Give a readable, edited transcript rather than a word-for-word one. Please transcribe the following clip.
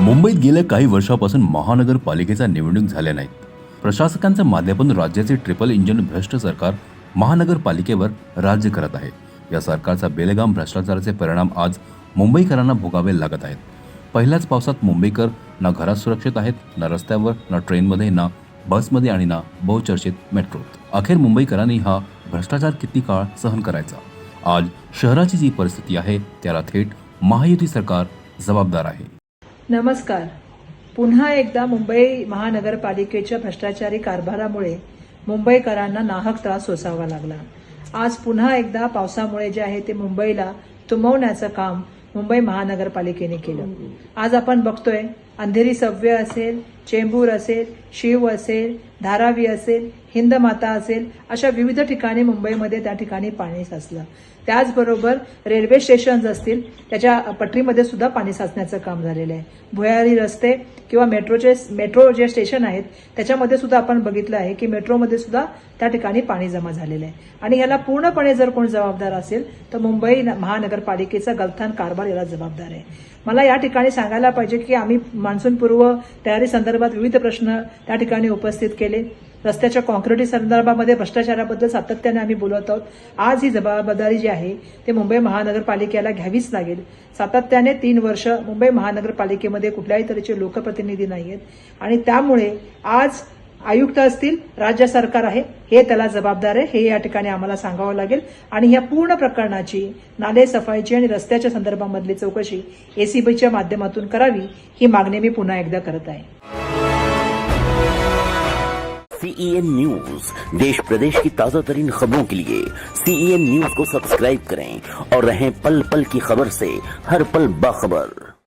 मुंबईत गेल्या काही वर्षापासून महानगरपालिकेच्या निवडणूक झाल्या नाहीत. प्रशासकांचं माध्यमातून राज्याचे ट्रिपल इंजिन भ्रष्ट सरकार महानगरपालिकेवर राज्य करत आहे. या सरकारचा बेलगाम भ्रष्टाचाराचे परिणाम आज मुंबईकरांना भोगावे लागत आहेत. पहिल्याच पावसात मुंबईकर ना घरात सुरक्षित आहेत, ना रस्त्यावर, ना ट्रेनमध्ये, ना बसमध्ये आणि ना बहुचर्चित मेट्रोत. अखेर मुंबईकरांनी हा भ्रष्टाचार किती काळ सहन करायचा? आज शहराची जी परिस्थिती आहे त्याला थेट महायुती सरकार जबाबदार आहे. नमस्कार. पुन्हा एकदा मुंबई महानगरपालिकेच्या भ्रष्टाचारी कारभारामुळे मुंबईकरांना नाहक त्रास सोसावा लागला. आज पुन्हा एकदा पावसामुळे जे आहे ते मुंबईला तुंबवण्याचं काम मुंबई महानगरपालिकेने केलं. आज आपण बघतोय अंधेरी सबवे असेल, चेंबूर असेल, शिव असेल, धारावी असेल, हिंदमाता असेल, अशा विविध ठिकाणी मुंबईमध्ये त्या ठिकाणी पाणी साचलं. त्याचबरोबर रेल्वे स्टेशन्स असतील त्याच्या पटरीमध्ये सुद्धा पाणी साचण्याचं काम झालेलं आहे. भुयारी रस्ते किंवा मेट्रो जे स्टेशन आहेत त्याच्यामध्ये सुद्धा आपण बघितलं आहे की मेट्रोमध्ये सुद्धा त्या ठिकाणी पाणी जमा झालेलं आहे. आणि ह्याला पूर्णपणे जर कोण जबाबदार असेल तर मुंबई महानगरपालिकेचा गलथान कारभार याला जबाबदार आहे. मला या ठिकाणी सांगायला पाहिजे की आम्ही मान्सूनपूर्व तयारी संदर्भात विविध प्रश्न त्या ठिकाणी उपस्थित केले. रस्त्याच्या कॉन्क्रिटी संदर्भामध्ये भ्रष्टाचाराबद्दल सातत्याने आम्ही बोलत आहोत. आज ही जबाबदारी जी आहे ते मुंबई महानगरपालिकेला घ्यावीच लागेल. सातत्याने 3 वर्ष मुंबई महानगरपालिकेमध्ये कुठल्याही तऱ्हेचे लोकप्रतिनिधी नाहीयेत आणि त्यामुळे आज आयुक्त असतील, राज्य सरकार आहे, हे त्याला जबाबदार आहे, हे या ठिकाणी आम्हाला सांगावं लागेल. आणि या पूर्ण प्रकरणाची नाले सफाईची आणि रस्त्याच्या संदर्भामधली चौकशी एसीबीच्या माध्यमातून करावी ही मागणी मी पुन्हा एकदा करत आहे. CEN न्यूज देश प्रदेश की ताजा तरीन खबरों के लिए CEN न्यूज को सब्सक्राइब करें और रहें पल पल की खबर से हर पल बाखबर.